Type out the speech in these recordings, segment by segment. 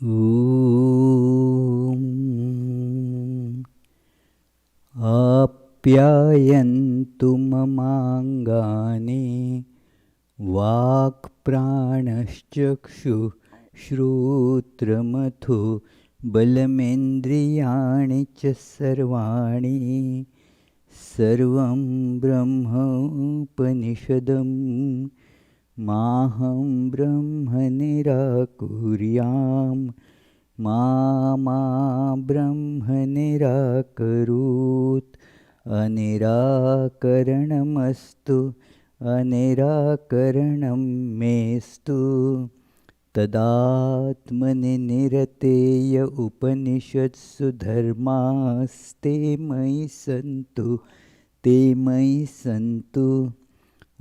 ॐ आप्यायन्तु ममाङ्गानि वाक्प्राणश्चक्षुः श्रोत्रमथो बलमिन्द्रियाणि च सर्वाणि सर्वं ब्रह्मोपनिषदं माहं ब्रह्म निराकुर्याम् मा ब्रह्म निराकरोत् अनिराकरणमस्तु अनिराकरणं मेस्तु तदात्मनि निरतेय उपनिषत्सु धर्मास्ते मयि सन्तु ते मयि सन्तु।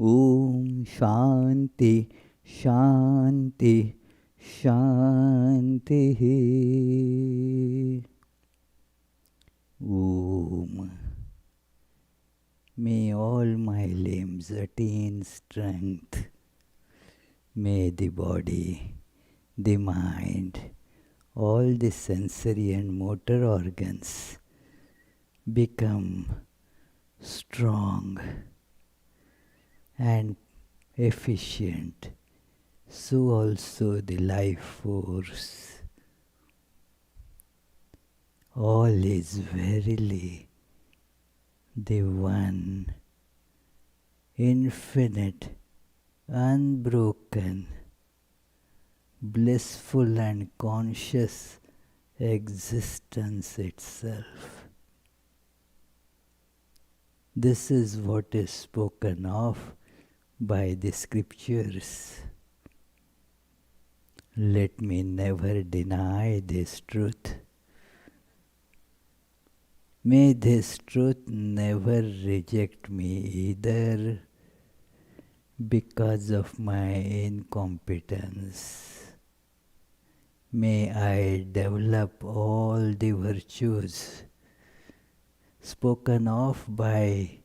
ॐ शान्ति शान्ति शान्तिः। Om. May all my limbs attain strength. May the body, the mind, all the sensory and motor organs become strong and efficient. So also the life force. All is verily the one, infinite, unbroken, blissful and conscious existence itself. This is what is spoken of by the scriptures. Let me never deny this truth. May this truth never reject me either because of my incompetence. May I develop all the virtues spoken of by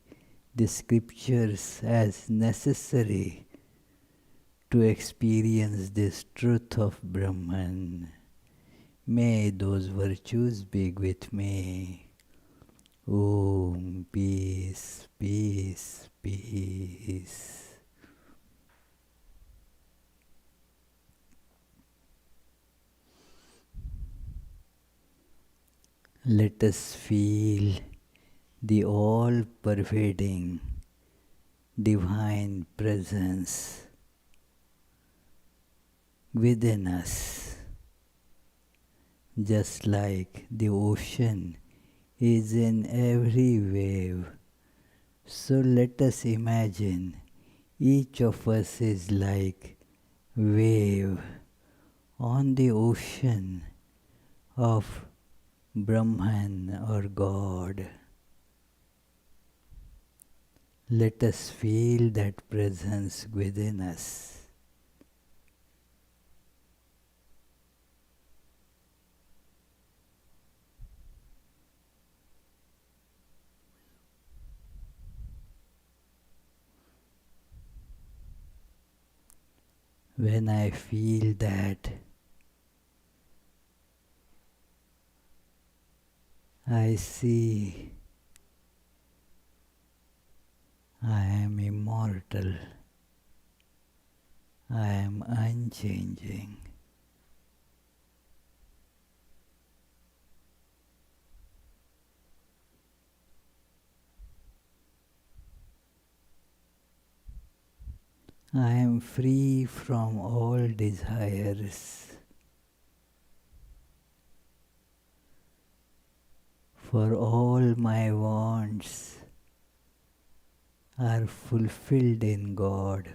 the scriptures as necessary to experience this truth of Brahman. May those virtues be with me. Om, peace, peace, peace. Let us feel the all-pervading divine presence within us, just like the ocean is in every wave. So let us imagine each of us is like wave on the ocean of Brahman or God. Let us feel that presence within us. When I feel that, I see I am immortal, I am unchanging. I am free from all desires. For all my wants are fulfilled in God.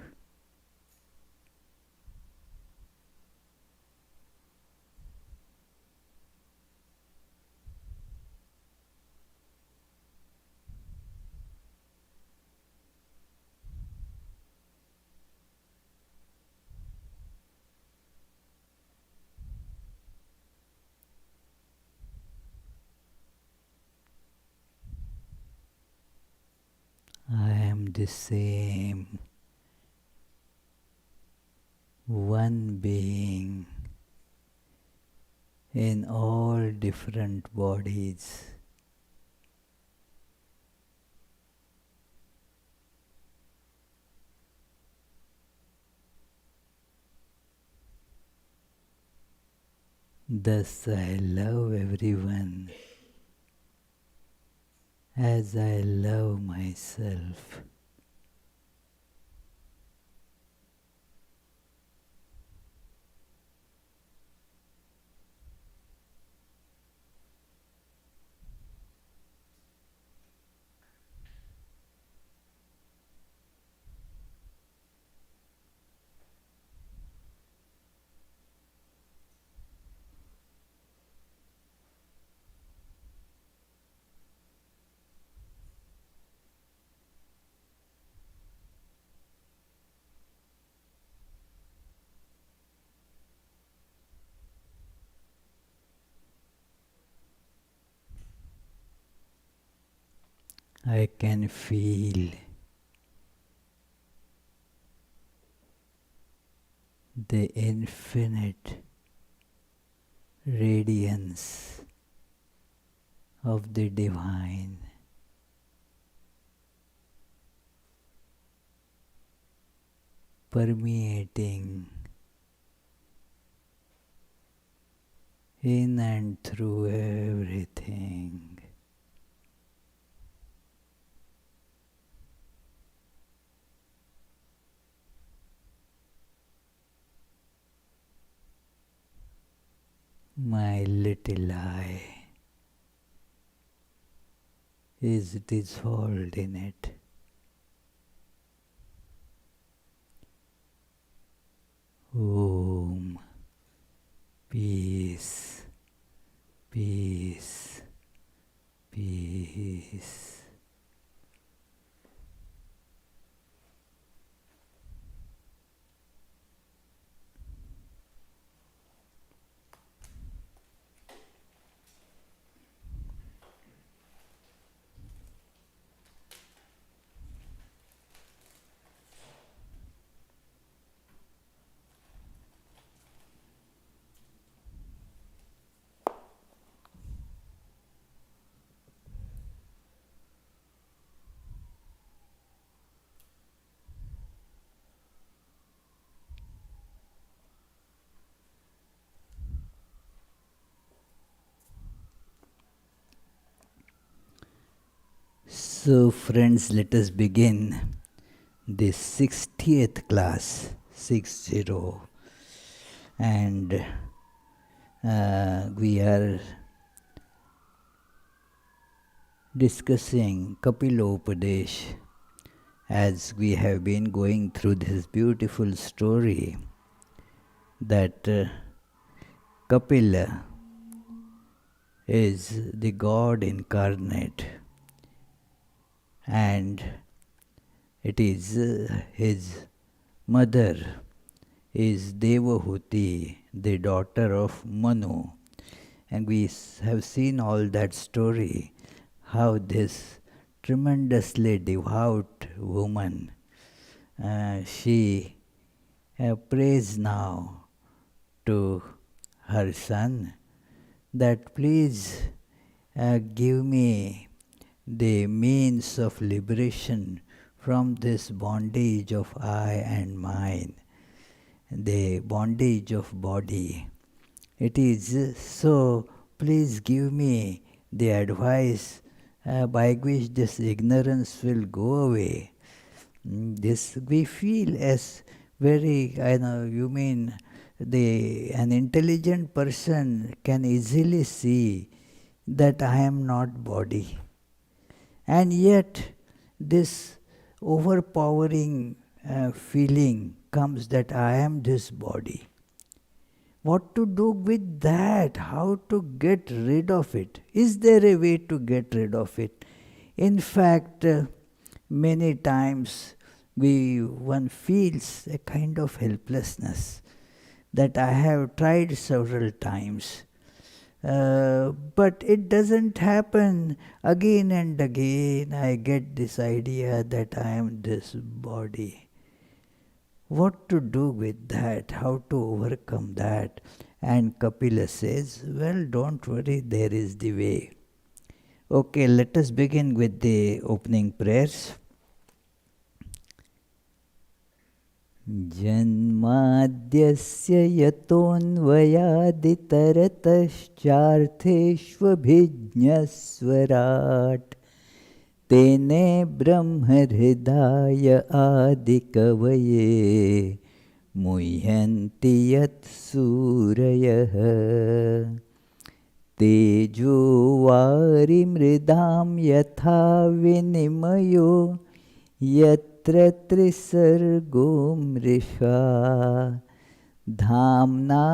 I am the same one being in all different bodies. Thus I love everyone as I love myself. I can feel the infinite radiance of the divine permeating in and through everything. My little I is dissolved in it. Om. Peace, peace, peace. So friends, let us begin the 60th class, 60. And we are discussing Kapilopadesh as we have been going through this beautiful story that Kapila is the God incarnate, and it is his mother is Devahuti, the daughter of Manu. And we have seen all that story, how this tremendously devout woman, she prays now to her son that please give me the means of liberation from this bondage of I and mine, the bondage of body. It is so, please give me the advice by which this ignorance will go away. This we feel as very, I know, you mean, an intelligent person can easily see that I am not body. And yet, this overpowering feeling comes that I am this body. What to do with that? How to get rid of it? Is there a way to get rid of it? In fact, many times one feels a kind of helplessness that I have tried several times. But it doesn't happen. Again and again I get this idea that I am this body. What to do with that? How to overcome that? And Kapila says, well, don't worry, there is the way. Okay, let us begin with the opening prayers. Janmadhyasya yatonvayaditaratashchartheshvabhijñasvarat Tene brahmhridaya adikavaye मुह्यन्ति यत्सूरयः तेजो वारिमृदां यथा विनिमयो यत्र त्रिसर्गो मृषा धाम्ना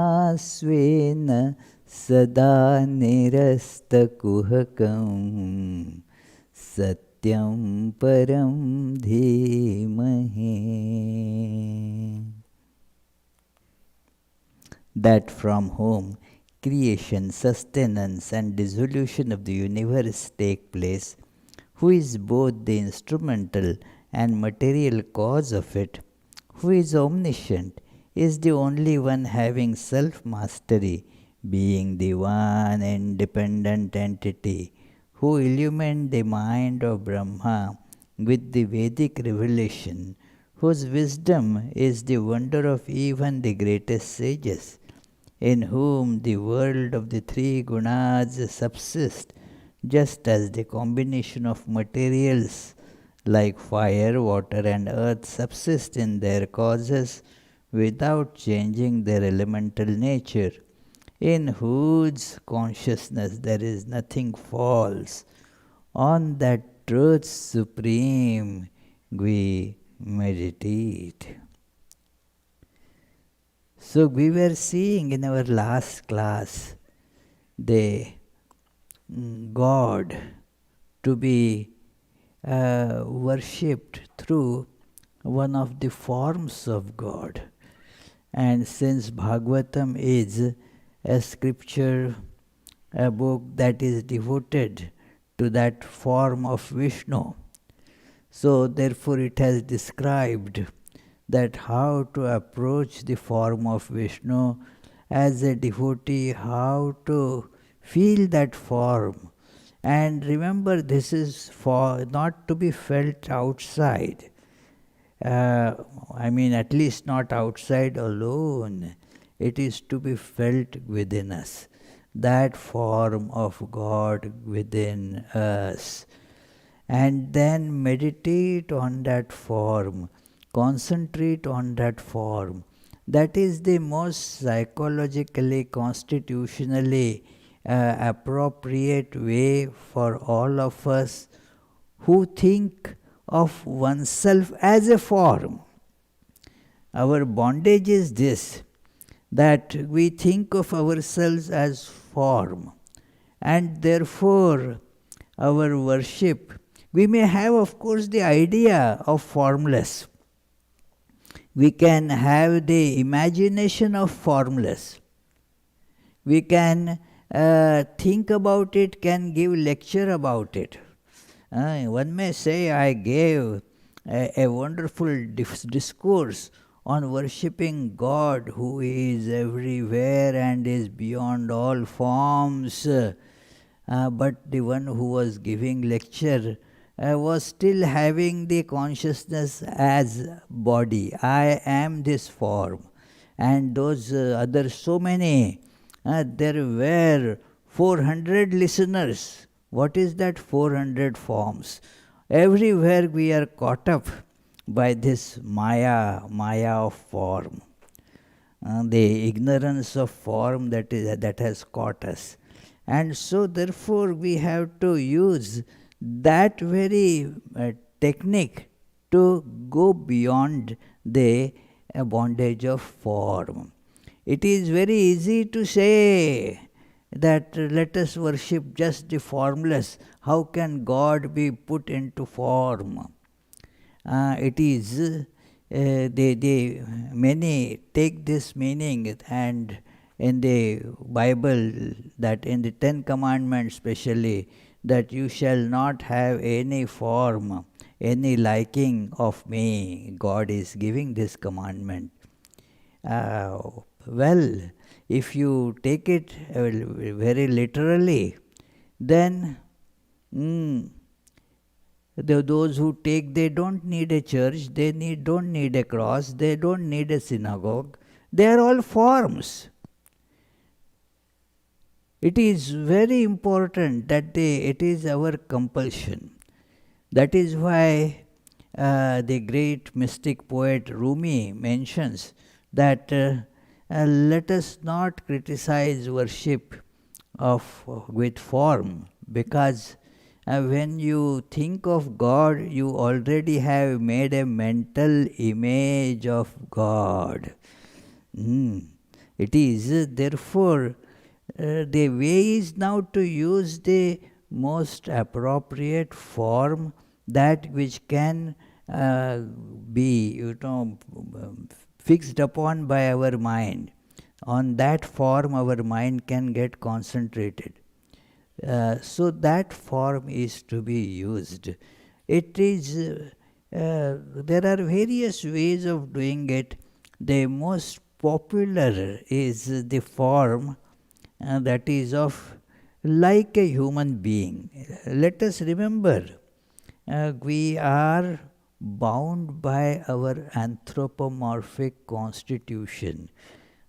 स्वेन सदा निरस्तकुहकं सत्यं परं धीमहि. That from whom creation, sustenance and dissolution of the universe take place, who is both the instrumental and material cause of it, who is omniscient, is the only one having self-mastery, being the one independent entity, who illumined the mind of Brahma with the Vedic revelation, whose wisdom is the wonder of even the greatest sages, in whom the world of the three gunas subsists, just as the combination of materials like fire, water and earth subsist in their causes without changing their elemental nature, in whose consciousness there is nothing false. On that truth supreme we meditate. So we were seeing in our last class the God to be worshipped through one of the forms of God. And since Bhagavatam is a scripture, a book that is devoted to that form of Vishnu, so therefore it has described that how to approach the form of Vishnu as a devotee, how to feel that form. And remember, this is for not to be felt outside. At least not outside alone. It is to be felt within us. That form of God within us. And then meditate on that form. Concentrate on that form. That is the most psychologically, constitutionally appropriate way for all of us who think of oneself as a form. Our bondage is this, that we think of ourselves as form, and therefore our worship, we may have of course the idea of formless. We can have the imagination of formless. We can think about it, can give lecture about it. One may say, I gave a wonderful discourse on worshipping God who is everywhere and is beyond all forms. But the one who was giving lecture was still having the consciousness as body. I am this form. And those other so many, there were 400 listeners. What is that 400 forms? Everywhere we are caught up by this maya of form. The ignorance of form that has caught us. And so therefore we have to use that very technique to go beyond the bondage of form. It is very easy to say that let us worship just the formless. How can God be put into form? It is, many take this meaning, and in the Bible, that in the 10 Commandments especially, that you shall not have any form, any liking of me. God is giving this commandment. Well, if you take it very literally, then those who take, they don't need a church, don't need a cross, they don't need a synagogue. They are all forms. It is very important that it is our compulsion. That is why the great mystic poet Rumi mentions that let us not criticize worship with form, because when you think of God, you already have made a mental image of God. It is therefore the way is now to use the most appropriate form, that which can be fixed upon by our mind. On that form our mind can get concentrated. So that form is to be used. It is there are various ways of doing it. The most popular is the form that is of like a human being. Let us remember, we are bound by our anthropomorphic constitution.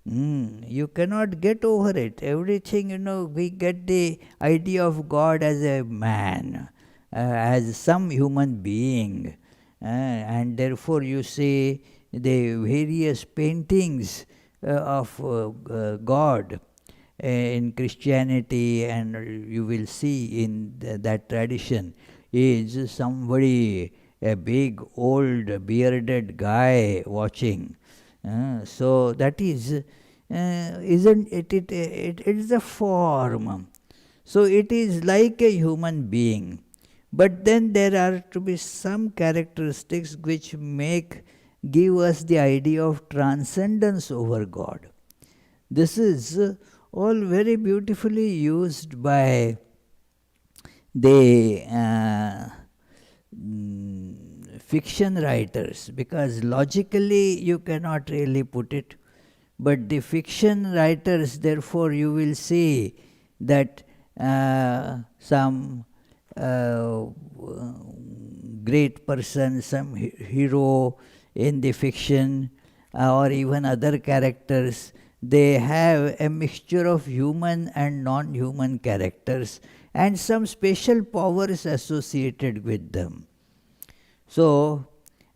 You cannot get over it. Everything, we get the idea of God as a man, as some human being. And therefore you see the various paintings of God in Christianity, and you will see in that tradition is somebody, a big old bearded guy watching. So that is, isn't it, it is a form. So it is like a human being. But then there are to be some characteristics which give us the idea of transcendence over God. This is all very beautifully used by the fiction writers, because logically you cannot really put it, but the fiction writers, therefore you will see that some great person, some hero in the fiction, or even other characters, they have a mixture of human and non-human characters and some special powers associated with them. So,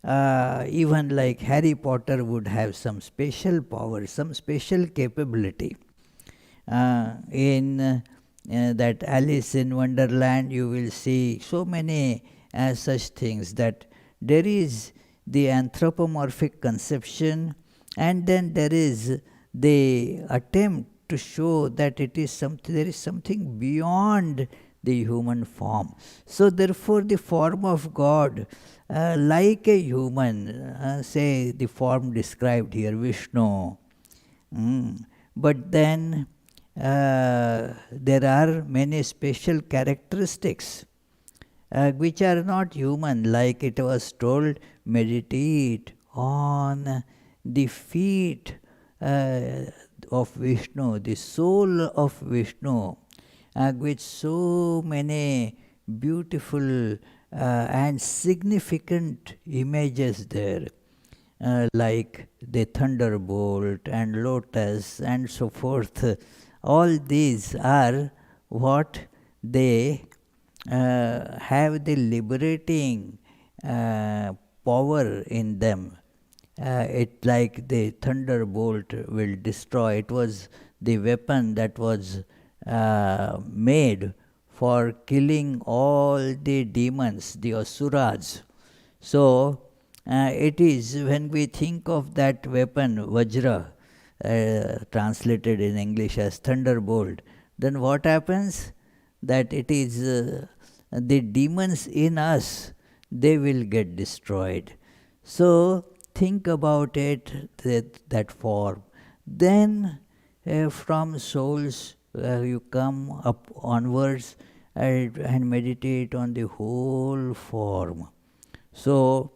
even like Harry Potter would have some special power, some special capability. In that Alice in Wonderland, you will see so many such things, that there is the anthropomorphic conception, and then there is the attempt to show that it is something, there is something beyond the human form. So therefore the form of God, like a human, say the form described here, Vishnu. But then there are many special characteristics which are not human, like it was told, meditate on the feet of Vishnu, the soul of Vishnu, with so many beautiful and significant images there, like the thunderbolt and lotus and so forth. All these are what they have the liberating power in them. It like the thunderbolt will destroy. It was the weapon that was made for killing all the demons, the asuras. So it is when we think of that weapon, Vajra, translated in English as thunderbolt, then what happens? That it is the demons in us, they will get destroyed. So think about it, that form. Then from souls you come up onwards and meditate on the whole form. So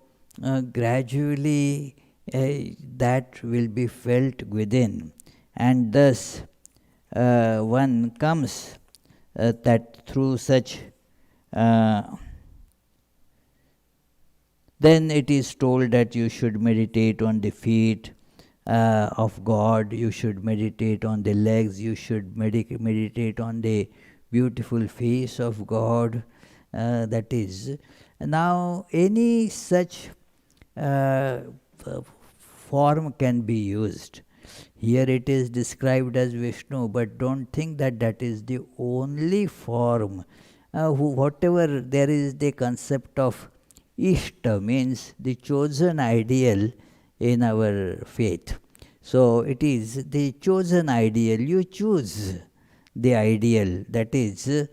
gradually that will be felt within, And thus one comes that through such then it is told that you should meditate on the feet of God, you should meditate on the legs, you should meditate on the beautiful face of God. That is, now any such uh, form can be used. Here it is described as Vishnu, but don't think that that is the only form. Whatever there is the concept of Ishta means the chosen ideal in our faith. So it is the chosen ideal. You choose the ideal that is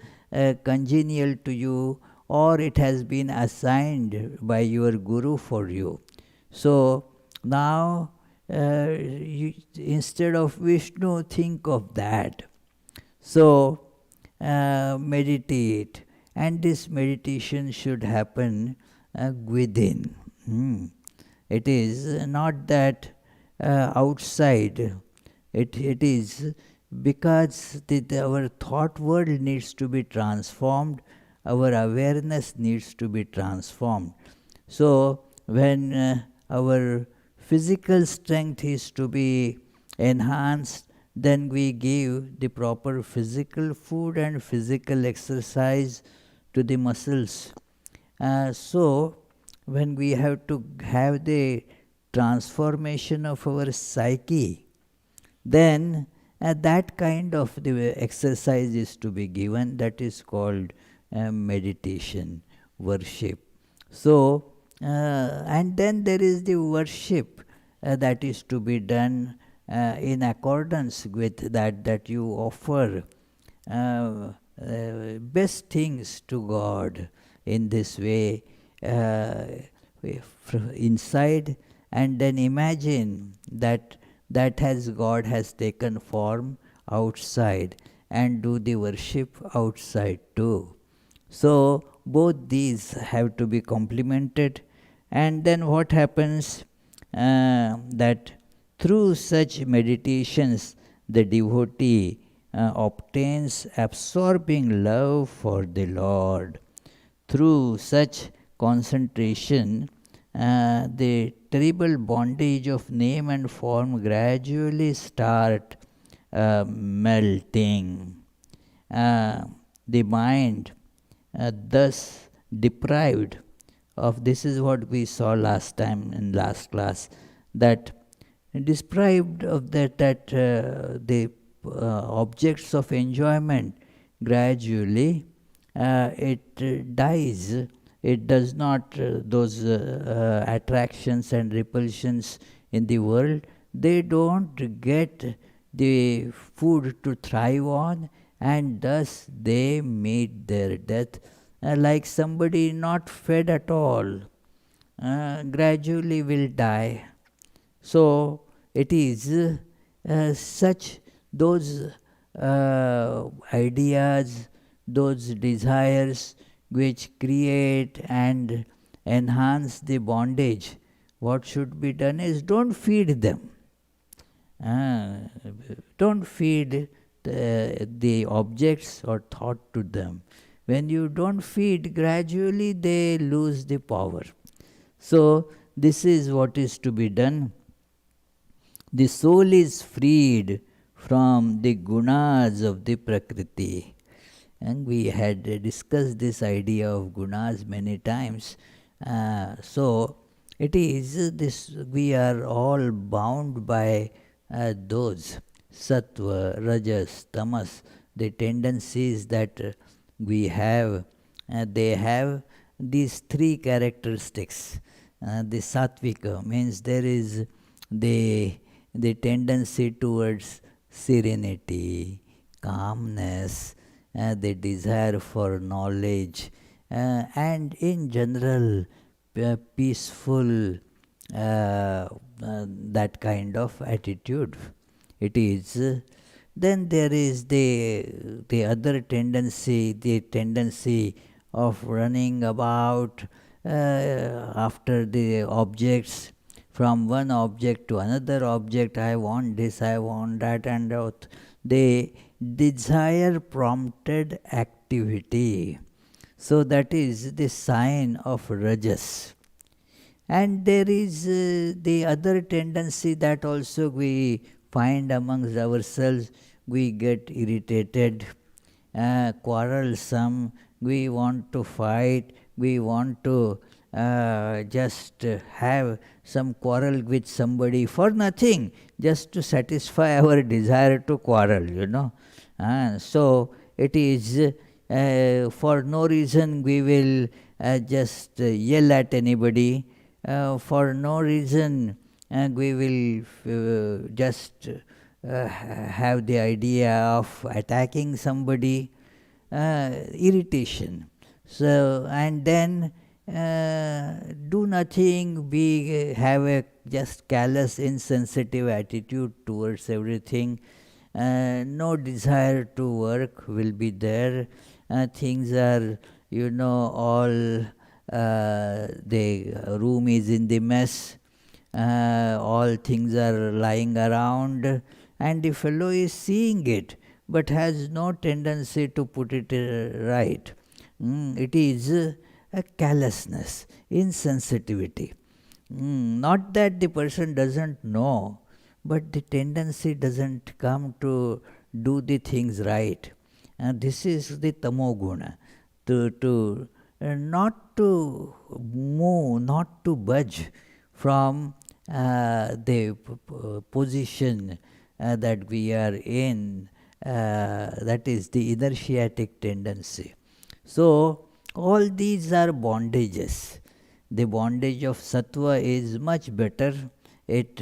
congenial to you, or it has been assigned by your guru for you. So now instead of Vishnu, think of that. So meditate, and this meditation should happen within. It is not that outside. It is because our thought world needs to be transformed, our awareness needs to be transformed. So when our physical strength is to be enhanced, then we give the proper physical food and physical exercise to the muscles. So, when we have to have the transformation of our psyche, then that kind of the exercise is to be given. That is called meditation, worship. So, and then there is the worship that is to be done in accordance with that you offer best things to God in this way inside, and then imagine that God has taken form outside, and do the worship outside too. So both these have to be complemented, and then what happens that through such meditations the devotee obtains absorbing love for the Lord. Through such concentration, the terrible bondage of name and form gradually start melting. The mind thus deprived of, this is what we saw last time in last class, that deprived of the objects of enjoyment, gradually it dies. It does not, those attractions and repulsions in the world, they don't get the food to thrive on, and thus they meet their death like somebody not fed at all, gradually will die. So it is such those ideas, those desires which create and enhance the bondage. What should be done is, don't feed them. Don't feed the objects or thought to them. When you don't feed, gradually they lose the power. So this is what is to be done. The soul is freed from the gunas of the Prakriti. And we had discussed this idea of gunas many times. So it is this, we are all bound by those sattva, rajas, tamas, the tendencies that we have. They have these three characteristics. The sattvika means there is the tendency towards serenity, calmness, the desire for knowledge, and in general peaceful, that kind of attitude. It is. Then there is the other tendency, the tendency of running about after the objects, from one object to another object. I want this, I want that, and the desire prompted activity. So that is the sign of rajas. And there is the other tendency that also we find amongst ourselves. We get irritated, quarrelsome, we want to fight, we want to just have some quarrel with somebody for nothing, just to satisfy our desire to quarrel, So it is for no reason we will just yell at anybody, for no reason we will just have the idea of attacking somebody, irritation. So, and then do nothing, we have a just callous, insensitive attitude towards everything. No desire to work will be there. Things are, all the room is in the mess. All things are lying around, and the fellow is seeing it, but has no tendency to put it right. It is a callousness, insensitivity. Not that the person doesn't know, but the tendency doesn't come to do the things right. This is the tamoguna. To not to move, not to budge from the position that we are in, that is the inertiatic tendency. So, all these are bondages. The bondage of sattva is much better. It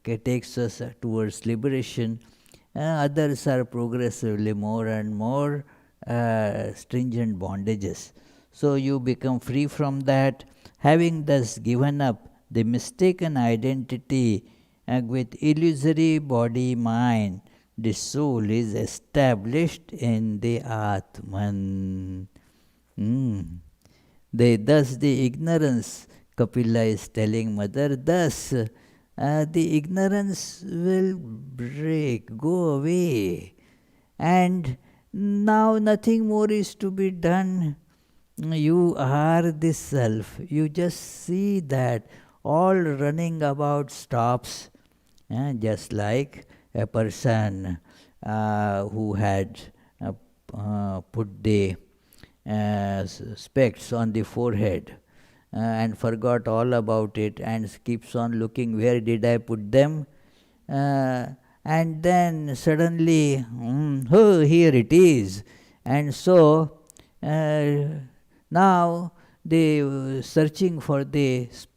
takes us towards liberation. Others are progressively more and more stringent bondages. So you become free from that, having thus given up the mistaken identity with illusory body mind. The soul is established in the Atman. Thus the ignorance, Kapila is telling Mother, thus the ignorance will break, go away. And now nothing more is to be done. You are the self. You just see that all running about stops. Just like a person who had put the specs on the forehead and forgot all about it and keeps on looking, where did I put them? And then suddenly, oh, here it is. And so now the searching for these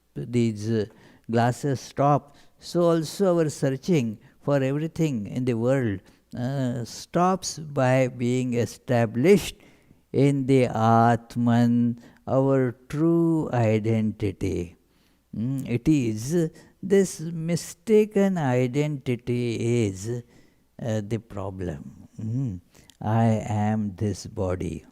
glasses stop. So also our searching for everything in the world stops by being established in the Atman, our true identity. It is this mistaken identity is the problem. I am this body.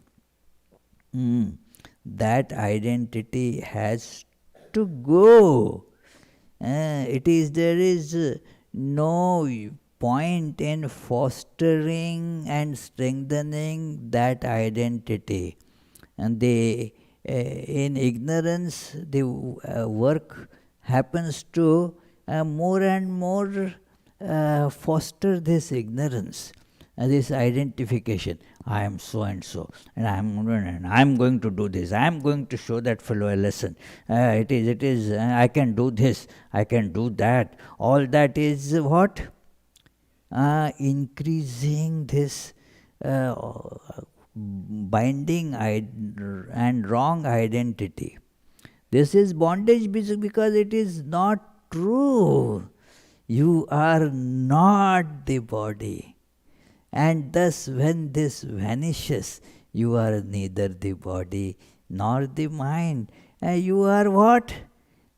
That identity has to go. There is no point in fostering and strengthening that identity. And in ignorance, the work happens to more and more foster this ignorance, this identification. I am so and so, and I am going to do this. I am going to show that fellow a lesson. It is. I can do this. I can do that. All that is what? Increasing this binding and wrong identity. This is bondage because it is not true. You are not the body. And thus when this vanishes, you are neither the body nor the mind. You are what?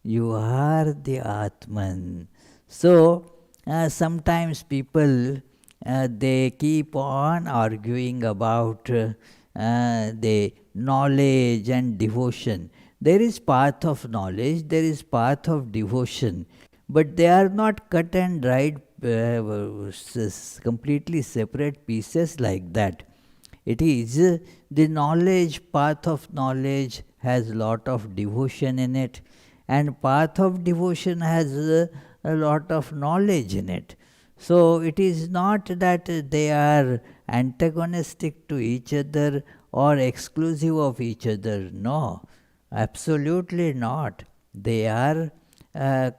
You are the Atman. So sometimes people they keep on arguing about the knowledge and devotion. There is path of knowledge, there is path of devotion, but they are not cut and dried completely separate pieces like that. It is the knowledge, path of knowledge has lot of devotion in it, and path of devotion has a lot of knowledge in it. So it is not that they are antagonistic to each other or exclusive of each other. No, absolutely not. They are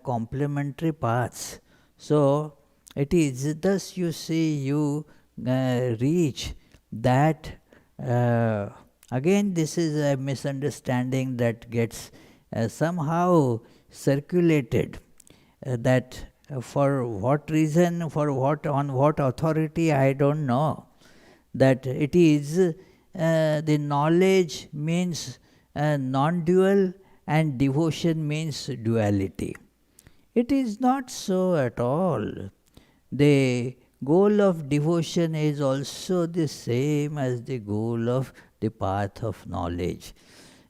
complementary paths. So it is thus you see you reach that. Again, this is a misunderstanding that gets somehow circulated, that for what reason, for what, on what authority, I don't know, that it is the knowledge means non-dual and devotion means duality. It is not so at all. The goal of devotion is also the same as the goal of the path of knowledge.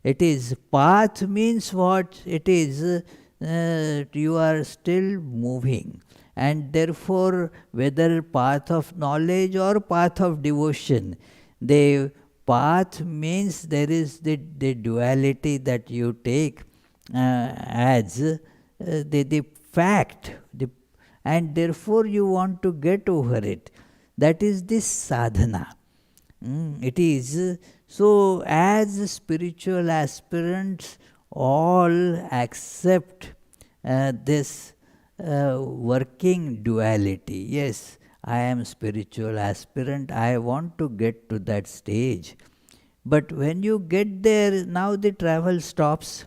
It is path means what? It is you are still moving, and therefore whether path of knowledge or path of devotion, the path means there is the duality that you take as the fact, and therefore you want to get over it. That is this sadhana. It is so, as spiritual aspirants, all accept this working duality. Yes, I am spiritual aspirant, I want to get to that stage. But when you get there, now the travel stops.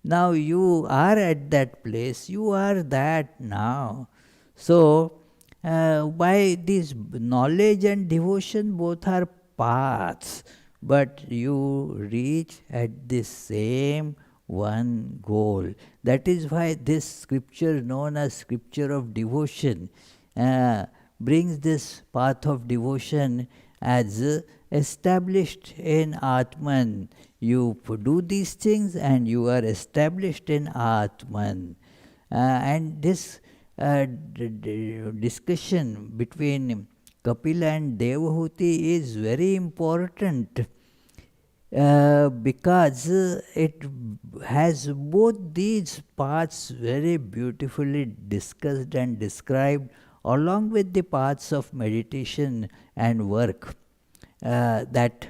Now you are at that place, you are that now. So, by this knowledge and devotion, both are paths, but you reach at the same one goal. That is why this scripture, known as scripture of devotion, brings this path of devotion as established in Atman. You do these things and you are established in Atman. And this discussion between Kapila and Devahuti is very important because it has both these paths very beautifully discussed and described, along with the paths of meditation and work. That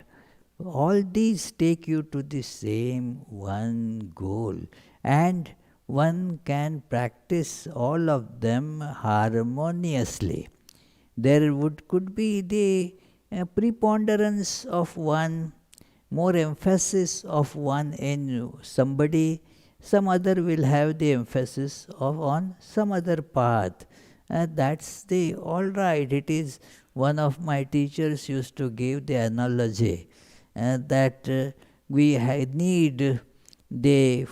all these take you to the same one goal, and one can practice all of them harmoniously. There could be the preponderance of one, more emphasis of one in somebody, some other will have the emphasis on some other path. That's the all right. It is one of my teachers used to give the analogy that we need the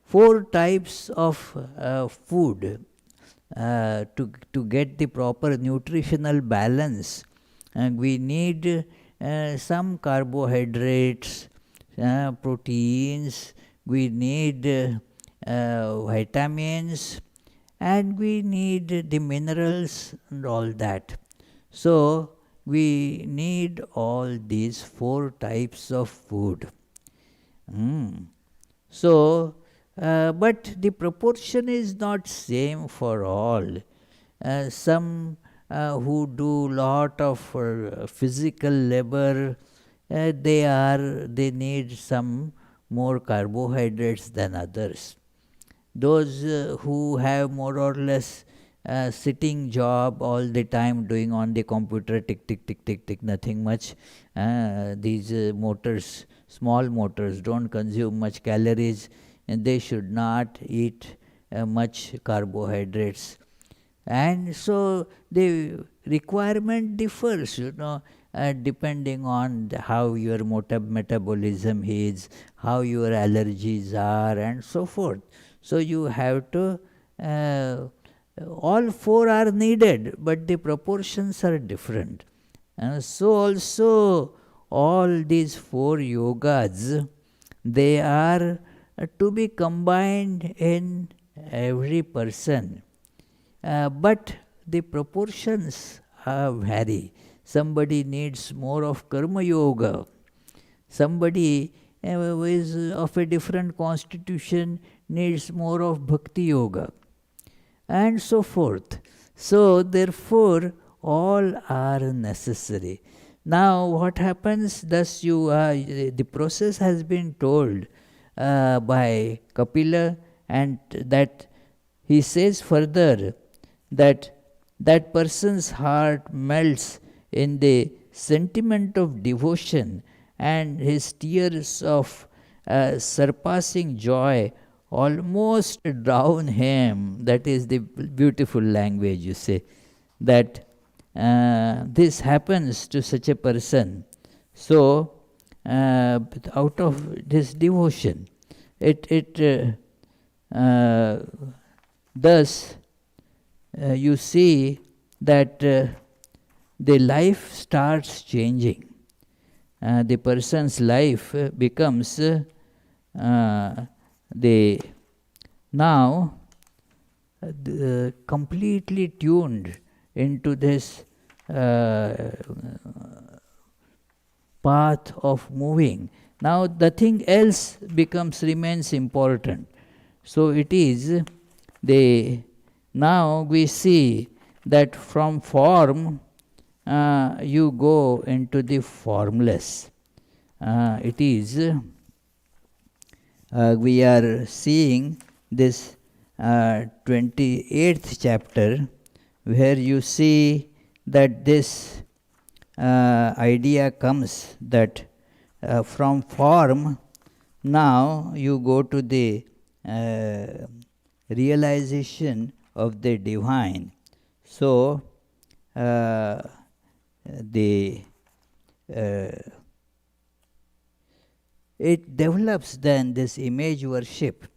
four types of food to get the proper nutritional balance. And we need some carbohydrates, proteins, we need vitamins, and we need the minerals and all that. So we need all these four types of food. So, but the proportion is not same for all. Some who do lot of physical labor, they need some more carbohydrates than others. Those who have more or less sitting job all the time, doing on the computer, tick tick tick tick tick, nothing much. These motors, small motors, don't consume much calories, and they should not eat much carbohydrates. And so the requirement differs, depending on how your metabolism is, how your allergies are, and so forth. So you have to, all four are needed, but the proportions are different. And so also all these four yogas, they are to be combined in every person. But the proportions vary. Somebody needs more of karma yoga. Somebody who is of a different constitution needs more of bhakti yoga, and so forth. So, therefore, all are necessary. Now, what happens? Thus, the process has been told by Kapila, and that he says further that that person's heart melts in the sentiment of devotion, and his tears of surpassing joy almost drown him. That is the beautiful language, you say, that this happens to such a person. So, out of this devotion, thus you see that the life starts changing. The person's life becomes now completely tuned into this path of moving. Now nothing else remains important. So it is now we see that from form you go into the formless. It is we are seeing this 28th chapter, where you see that this idea comes that from form now you go to the realization of the divine. So it develops then this image worship.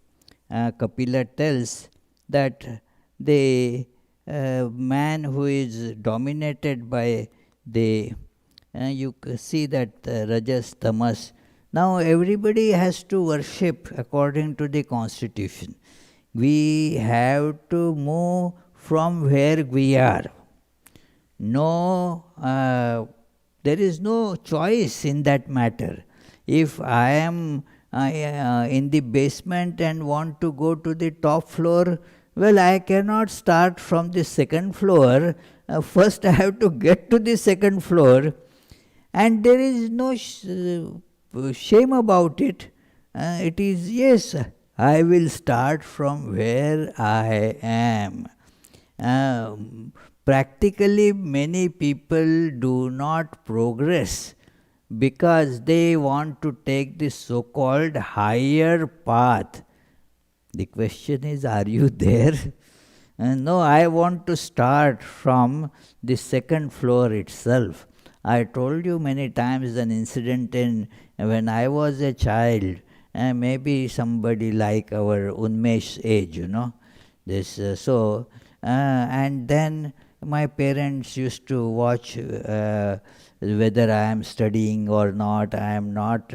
Kapila tells that the man who is dominated by the you see that rajas, tamas. Now everybody has to worship according to the constitution. We have to move from where we are. No, there is no choice in that matter. If I am in the basement and want to go to the top floor, well, I cannot start from the second floor. First I have to get to the second floor, and there is no shame about it. It is, yes, I will start from where I am. Practically, many people do not progress because they want to take this so-called higher path. The question is, are you there? No, I want to start from the second floor itself. I told you many times an incident when I was a child, maybe somebody like our Unmesh age, this and then my parents used to watch whether I am studying or not. I am not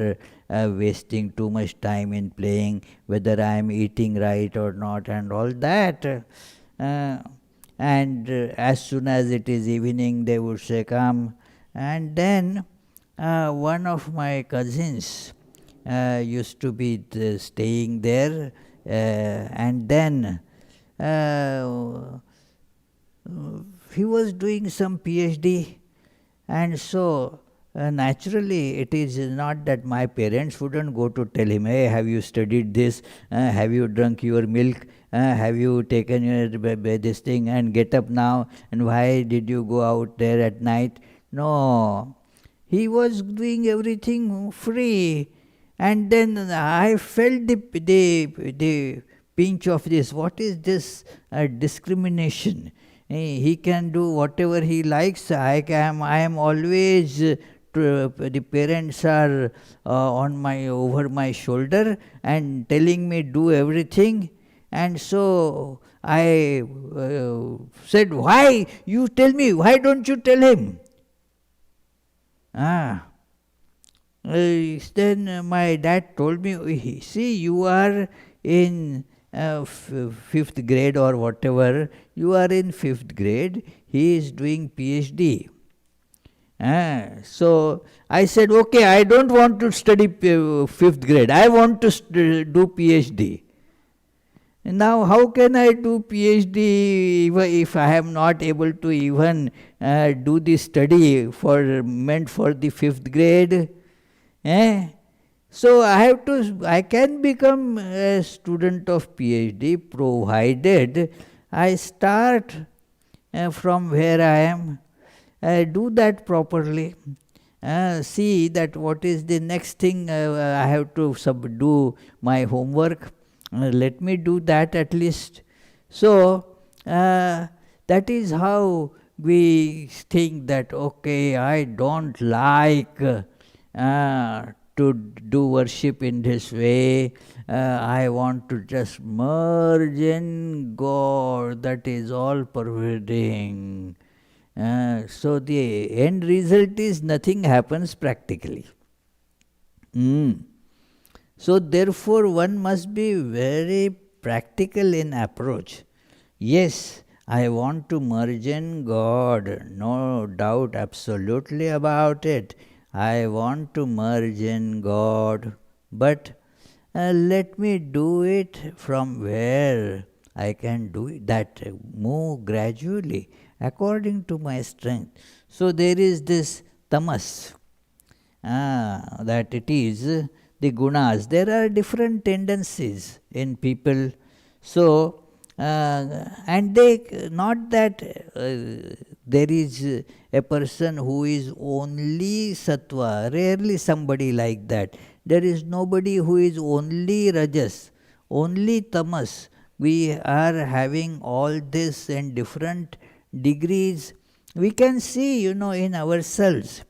wasting too much time in playing, whether I am eating right or not, and all that. And as soon as it is evening, they would say, come. And then one of my cousins used to be staying there, and then he was doing some PhD, and so naturally it is not that my parents wouldn't go to tell him, hey, have you studied this, have you drunk your milk, have you taken your this thing, and get up now, and why did you go out there at night? No, he was doing everything free. And then I felt the pinch of this. What is this discrimination? He can do whatever he likes. I am always the parents are over my shoulder and telling me do everything. And so I said, why? You tell me. Why don't you tell him? Then my dad told me, see, you are in fifth grade or whatever, you are in fifth grade, he is doing PhD. So I said, okay, I don't want to study fifth grade, I want to do PhD. Now, how can I do PhD if I am not able to even do the study meant for the fifth grade? Eh? So I can become a student of PhD provided I start from where I am, do that properly. See that what is the next thing I have to do my homework. Let me do that at least. So that is how we think that, okay, I don't like to do worship in this way. I want to just merge in God, that is all pervading. So the end result is nothing happens practically. So therefore one must be very practical in approach. Yes, I want to merge in God, no doubt absolutely about it. I want to merge in God, but let me do it from where I can do that, move gradually according to my strength. So there is this tamas, that it is the gunas. There are different tendencies in people. So, and they, not that there is a person who is only sattva, rarely somebody like that. There is nobody who is only rajas, only tamas. We are having all this in different degrees. We can see, in ourselves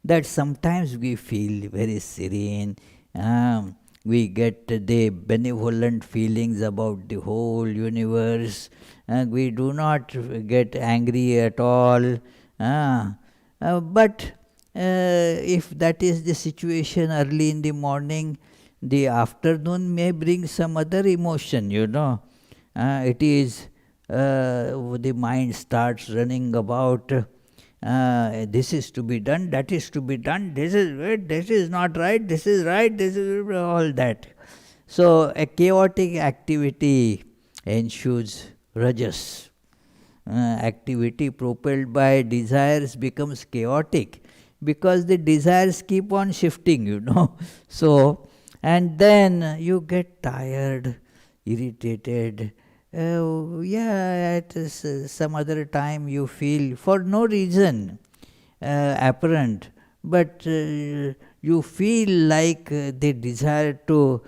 that sometimes we feel very serene. We get the benevolent feelings about the whole universe. We do not get angry at all. But if that is the situation early in the morning, the afternoon may bring some other emotion, it is the mind starts running about, this is to be done, that is to be done, this is not right, this is right, this is all that. So a chaotic activity ensues. Rajas activity propelled by desires becomes chaotic because the desires keep on shifting, So, and then you get tired, irritated. At some other time you feel for no reason apparent, but you feel like the desire to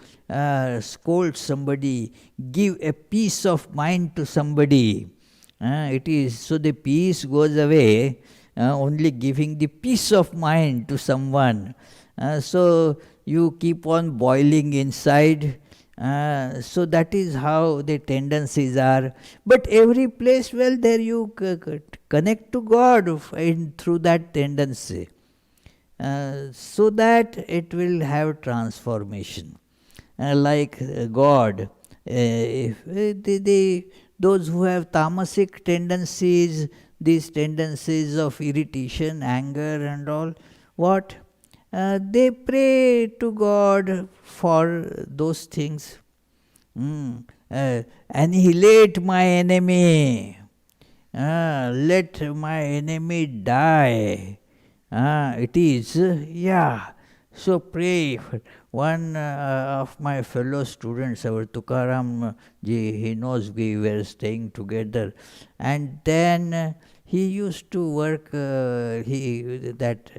scold somebody, give a peace of mind to somebody. It is so the peace goes away only giving the peace of mind to someone. So you keep on boiling inside. So that is how the tendencies are. But every place, well, there you connect to God through that tendency, so that it will have transformation. Like God, if those who have tamasic tendencies, these tendencies of irritation, anger and all, what? They pray to God for those things. Annihilate my enemy. Let my enemy die. It is, So pray. One of my fellow students, our Tukaram ji, he knows we were staying together, and then he used to work. That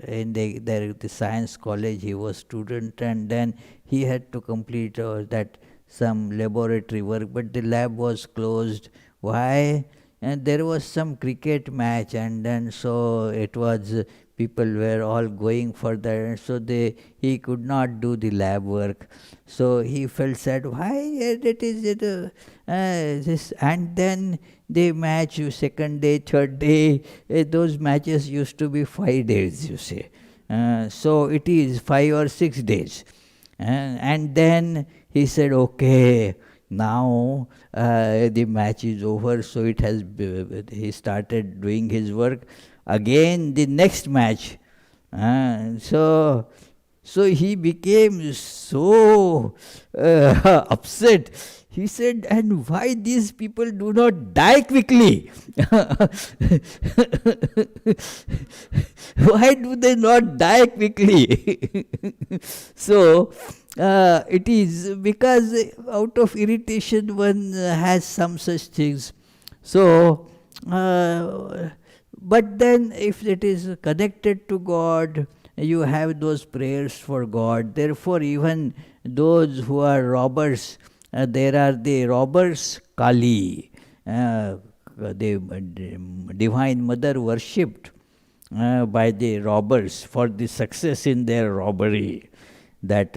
in the science college he was student, and then he had to complete that some laboratory work, but the lab was closed. Why? And there was some cricket match, and then so it was. People were all going for that, so he could not do the lab work. So he felt sad. Why it is this? And then the match, second day, third day, those matches used to be 5 days. You say, So it is 5 or 6 days. And then he said, okay, now the match is over, so it has. He started doing his work. Again, the next match. So he became so upset. He said, and why these people do not die quickly? Why do they not die quickly? So it is because out of irritation one has some such things. So, but then if it is connected to God, you have those prayers for God. Therefore, even those who are robbers, there are the robbers Kali, the Divine Mother worshipped by the robbers for the success in their robbery. That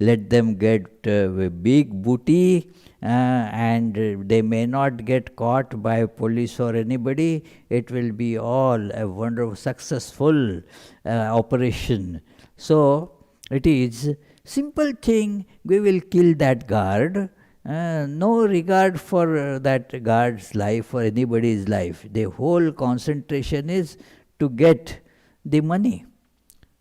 let them get a big booty and they may not get caught by police or anybody. It will be all a wonderful, successful operation. So it is simple thing. We will kill that guard. No regard for that guard's life or anybody's life. The whole concentration is to get the money.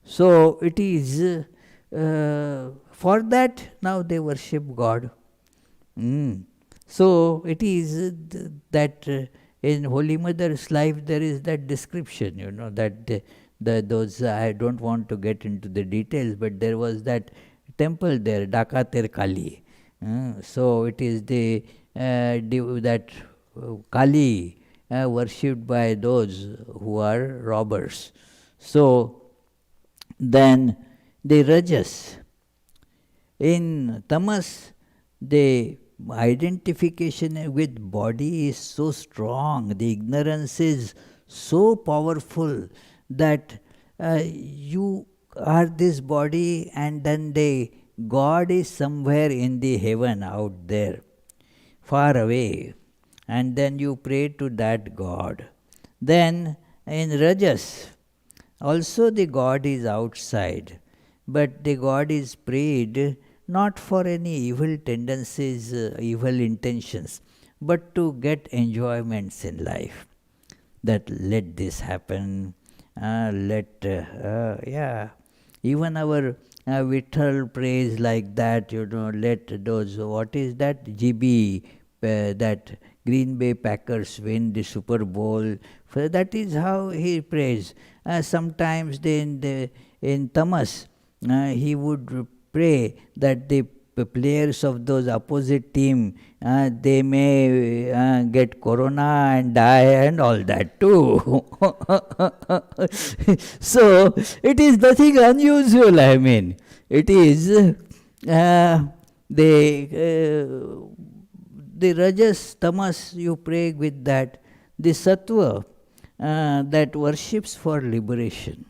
So it is for that now they worship God. So it is that in Holy Mother's life there is that description, that those, I don't want to get into the details, but there was that temple there, Dakater Kali. So it is that Kali worshipped by those who are robbers. So then the Rajas. In Tamas, the identification with body is so strong, the ignorance is so powerful that you are this body and then the God is somewhere in the heaven out there, far away, and then you pray to that God. Then in Rajas, also the God is outside, but the God is prayed not for any evil tendencies, evil intentions, but to get enjoyments in life. That let this happen, even our Vitthal prays like that, let those, what is that, GB, that Green Bay Packers win the Super Bowl. That is how he prays. Sometimes in Tamas, he would pray that the players of those opposite team, they may get corona and die and all that too. So it is nothing unusual. I mean, it is the Rajas, Tamas, you pray with that. The Sattva that worships for liberation.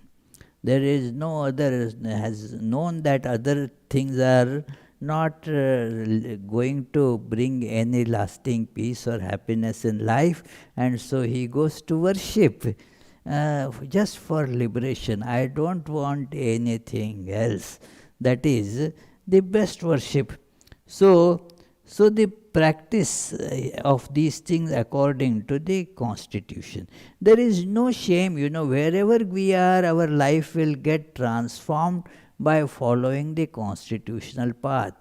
There is no other, has known that other things are not going to bring any lasting peace or happiness in life, and so he goes to worship just for liberation. I don't want anything else. That is the best worship. So the practice of these things according to the constitution. There is no shame, wherever we are, our life will get transformed by following the constitutional path.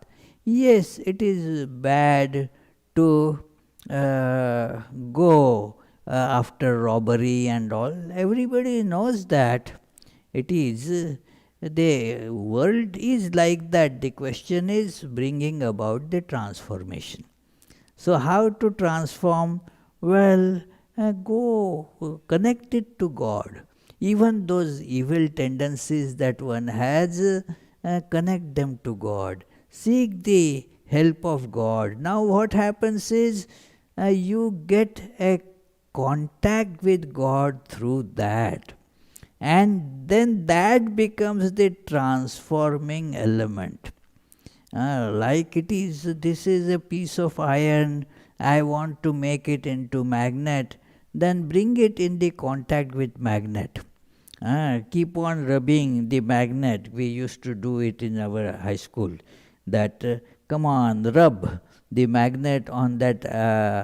Yes, it is bad to go after robbery and all. Everybody knows that. It is the world is like that. The question is bringing about the transformation. So how to transform? Well, go connect it to God. Even those evil tendencies that one has, connect them to God. Seek the help of God. Now what happens is, you get a contact with God through that. And then that becomes the transforming element. Like it is, this is a piece of iron, I want to make it into magnet, then bring it in the contact with magnet. Keep on rubbing the magnet. We used to do it in our high school. That come on, rub the magnet on that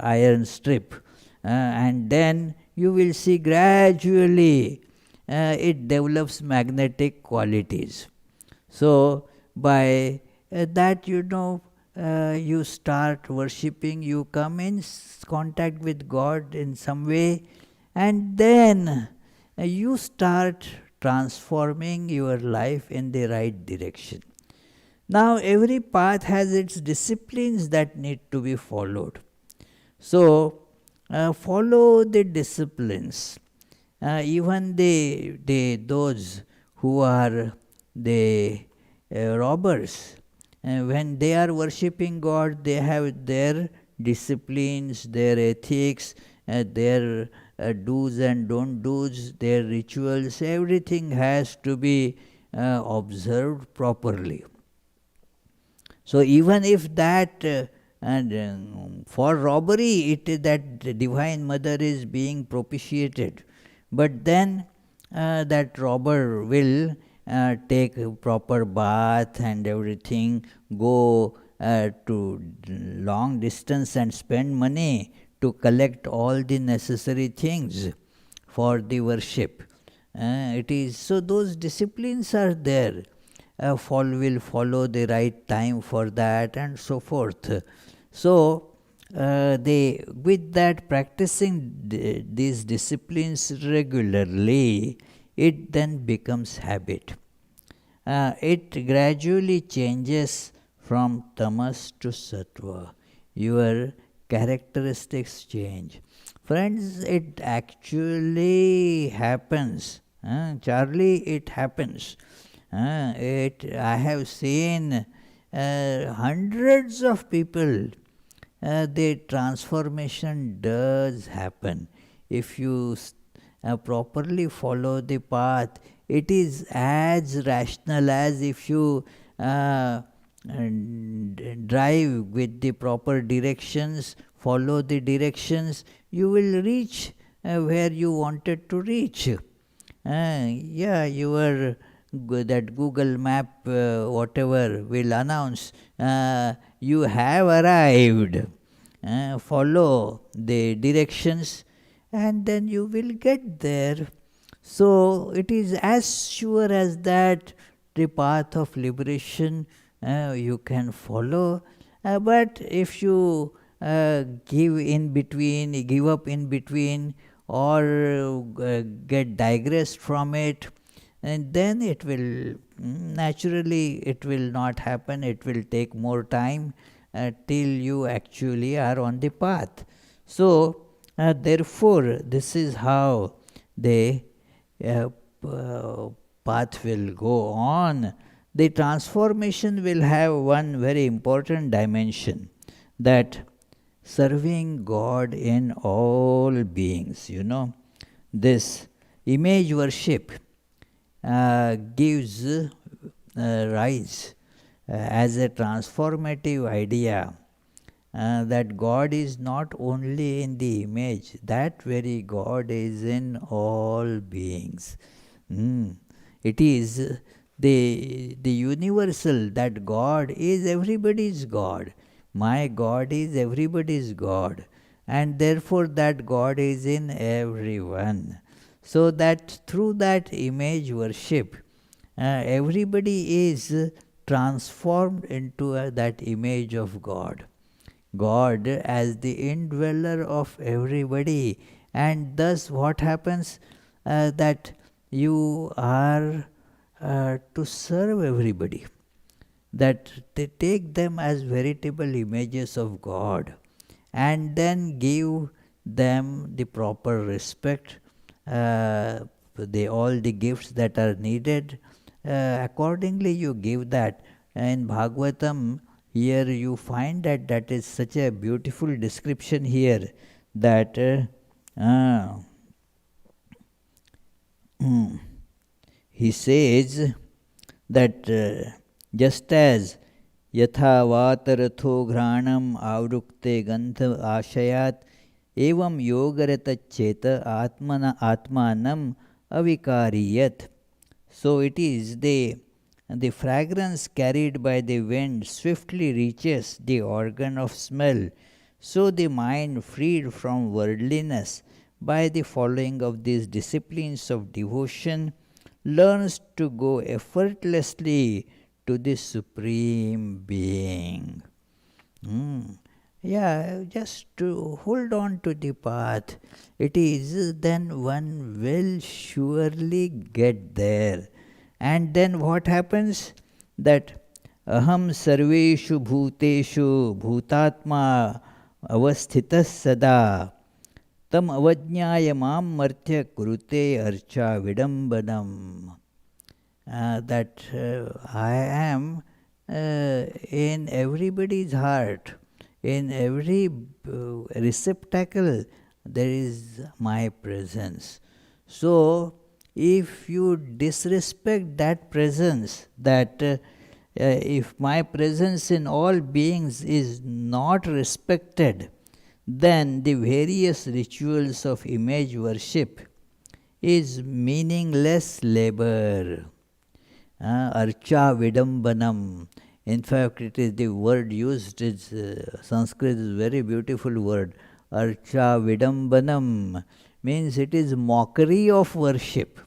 iron strip, and then you will see gradually it develops magnetic qualities. So, by that, you start worshipping, you come in contact with God in some way, and then you start transforming your life in the right direction. Now, every path has its disciplines that need to be followed. So, follow the disciplines. Even those who are the robbers, when they are worshipping God, they have their disciplines, their ethics, their do's and don't do's, their rituals, everything has to be observed properly. So even if that for robbery it is that the Divine Mother is being propitiated, but then that robber will take a proper bath and everything, go to long distance and spend money to collect all the necessary things for the worship. It is so those disciplines are there. Will follow the right time for that and so forth. So they with that practicing these disciplines regularly, it then becomes habit. It gradually changes from tamas to sattva. Your characteristics change. Friends, it actually happens. Charlie, it happens. I have seen hundreds of people. The transformation does happen if you properly follow the path. It is as rational as if you drive with the proper directions, follow the directions, you will reach where you wanted to reach. Your that Google map, whatever, will announce you have arrived. Follow the directions and then you will get there. So it is as sure as that the path of liberation you can follow. But if you give up in between, or get digressed from it, and then it will naturally it will not happen. It will take more time till you actually are on the path. So therefore this is how the path will go on. The transformation will have one very important dimension, that serving God in all beings. This image worship gives rise as a transformative idea that God is not only in the image, that very God is in all beings. It is the universal, that God is everybody's God. My God is everybody's God, and therefore that God is in everyone. So that through that image worship, everybody is transformed into that image of God. God as the indweller of everybody, and thus what happens? That you are to serve everybody, that they take them as veritable images of God, and then give them the proper respect, all the gifts that are needed. Accordingly you give that. In Bhagavatam, here you find that is such a beautiful description here, that he says that just as yatha vataratho ghranam avrukte gandha ashayat evam yogaratacheta atmanam avikariyat. So it is the fragrance carried by the wind swiftly reaches the organ of smell. So the mind, freed from worldliness by the following of these disciplines of devotion, learns to go effortlessly to the Supreme Being. Yeah, just to hold on to the path. It is then one will surely get there. And then what happens? That aham sarveshu bhuteshu bhutatma avasthitas sada tam avajnaya mam martya kurute archa vidambanam. That I am in everybody's heart, in every receptacle, there is my presence. So, if you disrespect that presence, that if my presence in all beings is not respected, then the various rituals of image worship is meaningless labor. Archa vidambanam. In fact, it is the word used. It's, Sanskrit is a very beautiful word. Archa vidambanam means it is mockery of worship.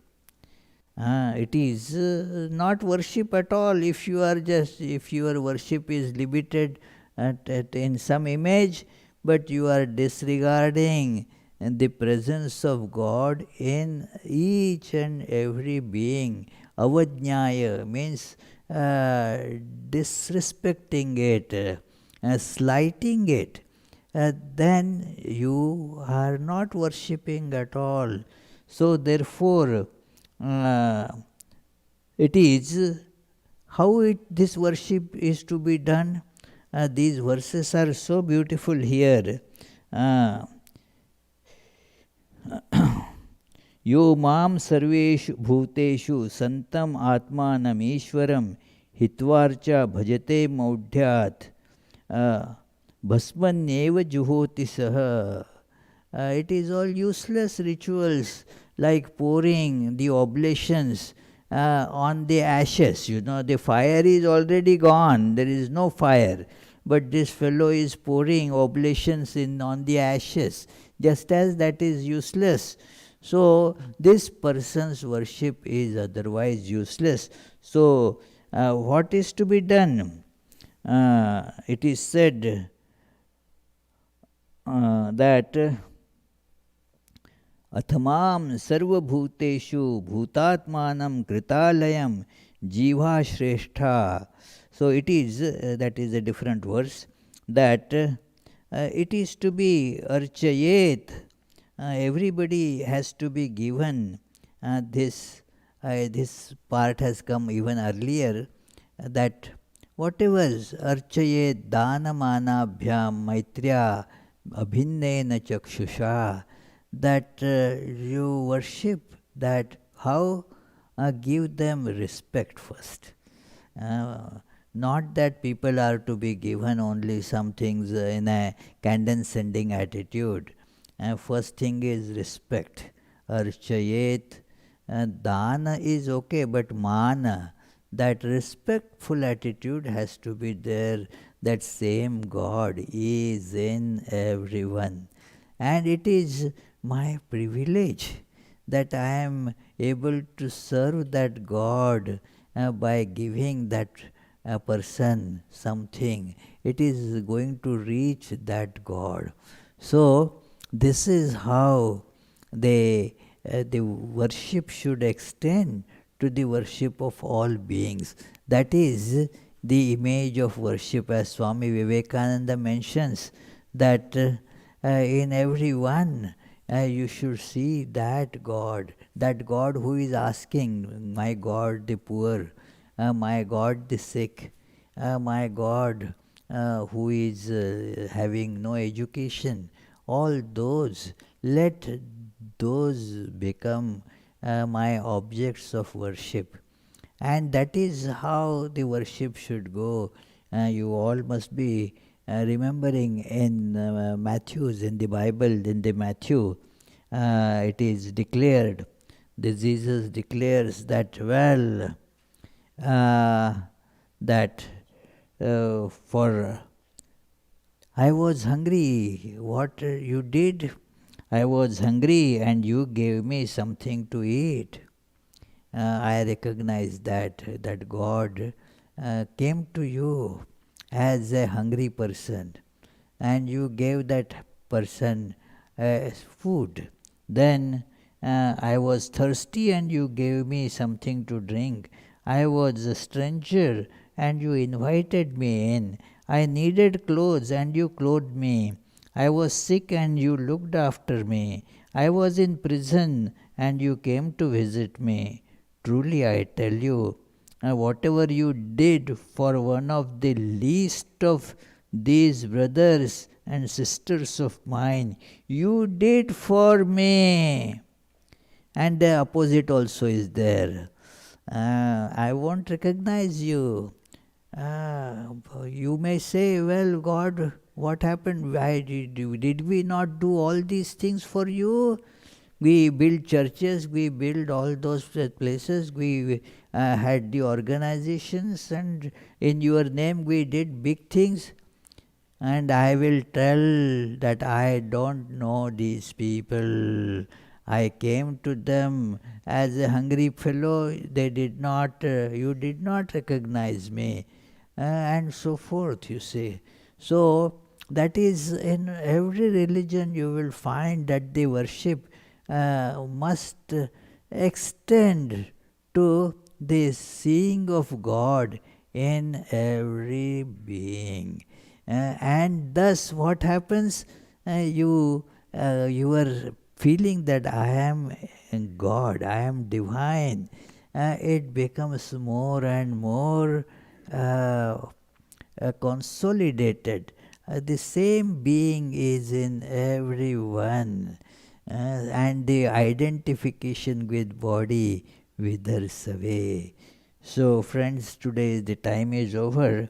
It is not worship at all. If your worship is limited in some image, but you are disregarding the presence of God in each and every being. Avajnaya means disrespecting it, slighting it, then you are not worshipping at all. So therefore, it is how this worship is to be done. These verses are so beautiful here. Yo mam sarveshu bhuteshu santam atmanam ishwaram hitvarcha bhajate maudhyat bhasmanyeva juhoti saha. It is all useless rituals like pouring the oblations on the ashes. You know, the fire is already gone, there is no fire. But this fellow is pouring oblations on the ashes, just as that is useless. So, this person's worship is otherwise useless. So, what is to be done? It is said that Athamam sarvabhuteshu bhutatmanam kritalayam jiva shrestha. So it is, that is a different verse, that it is to be archayet. Everybody has to be given this part has come even earlier, that whatever archayet danamanabhyam maitriya abhinnena chakshusha, that you worship, that how give them respect first. Not that people are to be given only some things in a condescending attitude. First thing is respect. Archayet, dana is okay, but mana, that respectful attitude has to be there. That same God is in everyone. And it is my privilege that I am able to serve that God by giving that person something. It is going to reach that God. So, this is how the worship should extend to the worship of all beings. That is the image of worship, as Swami Vivekananda mentions, that in everyone you should see that God who is asking, my God the poor, my God the sick, my God who is having no education, all those, let those become my objects of worship. And that is how the worship should go. You all must be remembering in Matthew's, in the Bible, in the Matthew, it is declared the Jesus declares that, well, uh, that for I was hungry. What you did? I was hungry and you gave me something to eat. I recognize that God came to you as a hungry person and you gave that person food. Then I was thirsty and you gave me something to drink. I was a stranger and you invited me in. I needed clothes and you clothed me. I was sick and you looked after me. I was in prison and you came to visit me. Truly I tell you, whatever you did for one of the least of these brothers and sisters of mine, you did for me. And the opposite also is there. I won't recognize you. You may say, well, God, what happened? Why did we not do all these things for you? We built churches, we built all those places, we had the organizations, and in your name we did big things. And I will tell that I don't know these people. I came to them as a hungry fellow. They did not, you did not recognize me, and so forth, you see. So, that is in every religion you will find that the worship must extend to the seeing of God in every being. And thus what happens? You are feeling that I am God, I am divine. It becomes more and more consolidated. The same being is in everyone, and the identification with body withers away. So, friends, today the time is over.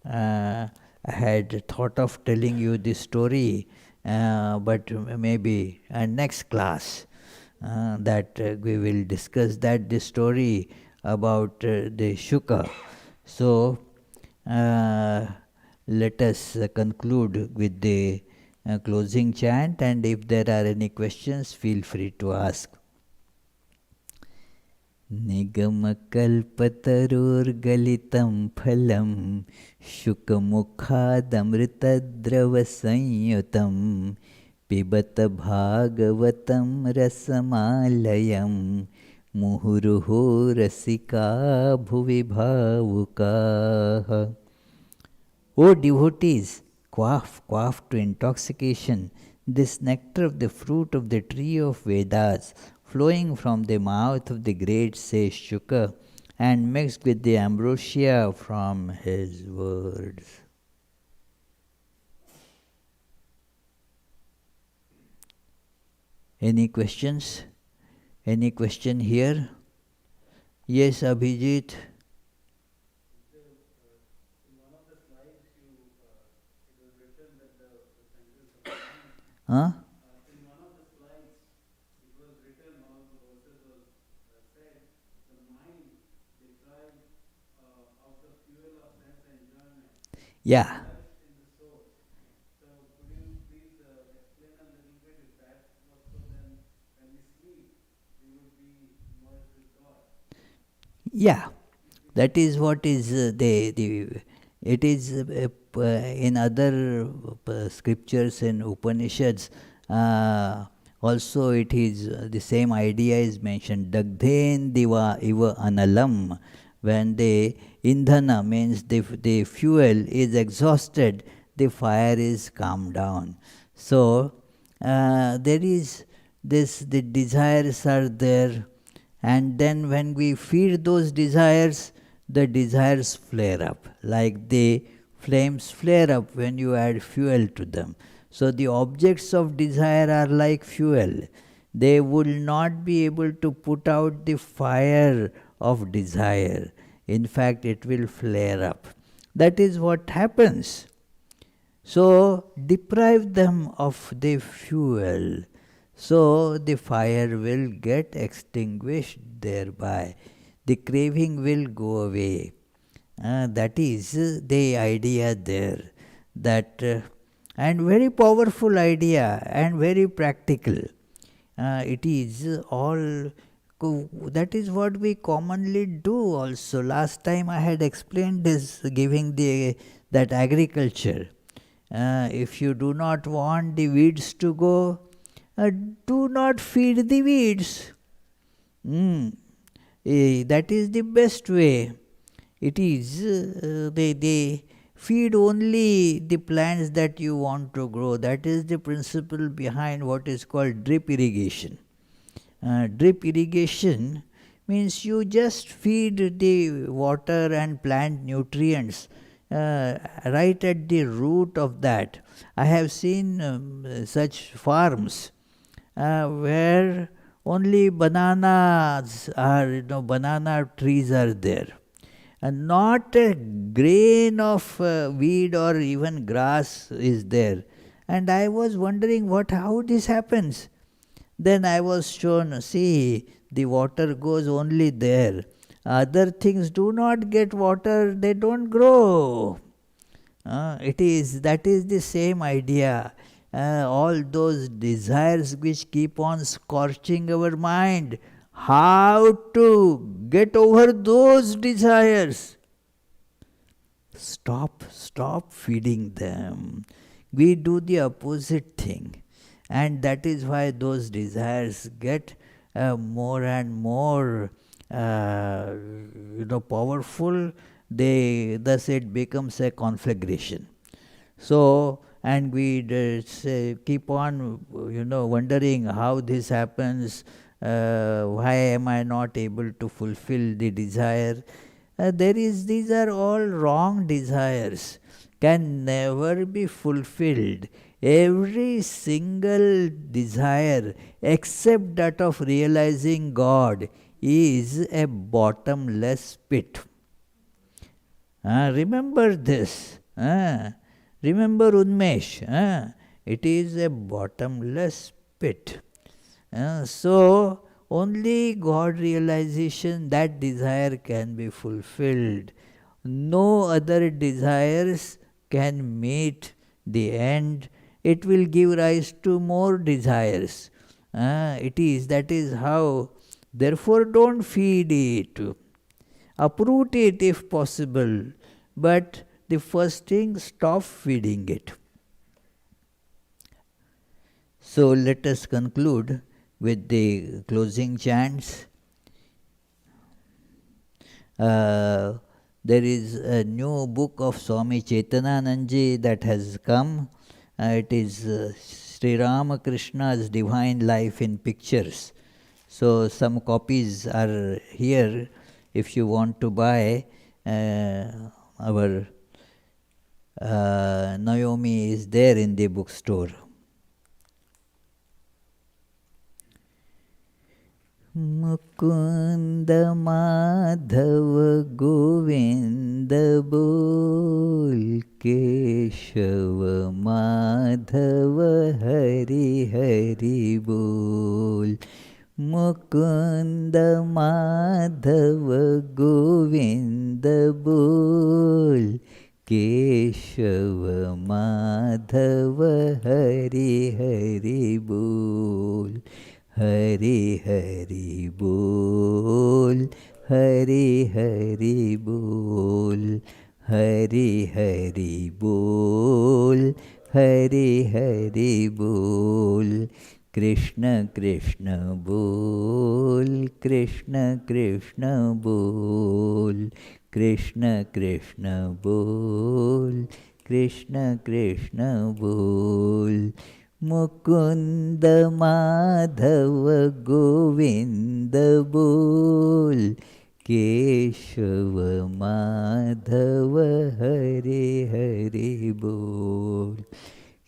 I had thought of telling you this story, but maybe next class that we will discuss that the story about the Shuka. So let us conclude with the closing chant, and if there are any questions, feel free to ask. निगमकल्पतरोर्गलितं फलं शुकमुखादमृतद्रवसंयुतं पिबत भागवतं रसमालयं मुहुर्मुहुः रसिका भुवि भावुकाः. O devotees, quaff to intoxication this nectar of the fruit of the tree of Vedas, flowing from the mouth of the great sage Shuka and mixed with the ambrosia from his words. Any questions? Any question here? Yes, Abhijit? Huh? In one of the slides, it was written, one of the verses was said, the mind deprived of the fuel of sense enjoyment. Yeah. In the soul. So could you please explain a little bit if that was so, then when we sleep, we would be merged with God? Yeah. That is what is it is in other scriptures and Upanishads. Also, it is the same idea is mentioned. Dagdhen diva iva analam. When the indhana means the fuel is exhausted, the fire is calmed down. So there is this. The desires are there. And then when we feed those desires, the desires flare up, like the flames flare up when you add fuel to them. So the objects of desire are like fuel. They will not be able to put out the fire of desire. In fact, it will flare up. That is what happens. So deprive them of the fuel. So the fire will get extinguished thereby. The craving will go away. That is the idea there. That and very powerful idea and very practical. It is all that is what we commonly do also. Last time I had explained this, giving the that agriculture. If you do not want the weeds to go, do not feed the weeds. That is the best way. It is they feed only the plants that you want to grow. That is the principle behind what is called drip irrigation. Drip irrigation means you just feed the water and plant nutrients right at the root of that. I have seen such farms where only bananas are, banana trees are there. And not a grain of weed or even grass is there. And I was wondering how this happens. Then I was shown, see, the water goes only there. Other things do not get water, they don't grow. That is the same idea. All those desires which keep on scorching our mind, how to get over those desires? Stop feeding them. We do the opposite thing. And that is why those desires get more and more powerful. Thus it becomes a conflagration. So, and we keep on wondering how this happens. Why am I not able to fulfill the desire? These are all wrong desires, can never be fulfilled. Every single desire except that of realizing God is a bottomless pit. Remember this. Remember Unmesh. It is a bottomless pit. So only God realization, that desire can be fulfilled. No other desires can meet the end. It will give rise to more desires. That is how. Therefore, don't feed it. Uproot it if possible. But the first thing, stop feeding it. So let us conclude with the closing chants. There is a new book of Swami Chetananandji that has come. It is Sri Ramakrishna's Divine Life in Pictures. So some copies are here if you want to buy. Our Naomi is there in the bookstore. Mukund Madhav Govind बोल केशव माधव हरि हरि बोल मुकुंद माधव गोविंद बोल केशव माधव हरि हरि बोल हरि हरि बोल हरि हरि बोल हरि हरि बोल हरि हरि बोल कृष्ण कृष्ण बोल कृष्ण कृष्ण बोल कृष्ण कृष्ण बोल कृष्ण कृष्ण बोल मुकुंद माधव गोविंद बोल केशव माधव हरि हरि बोल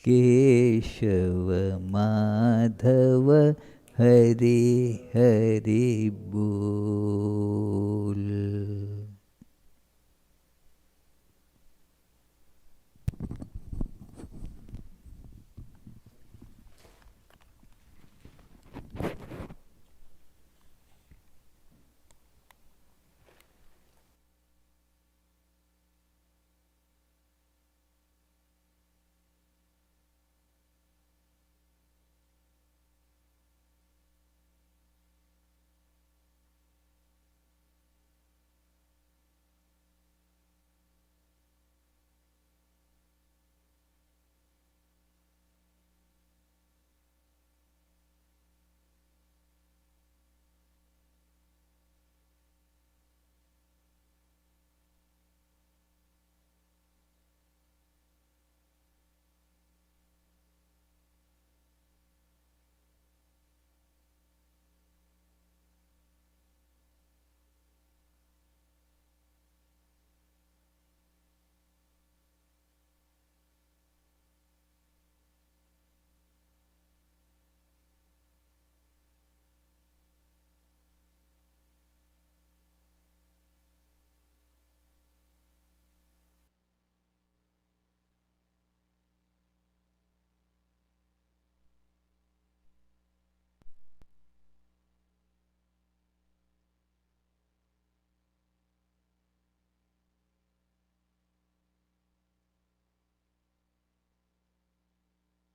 केशव माधव हरि हरि बोल.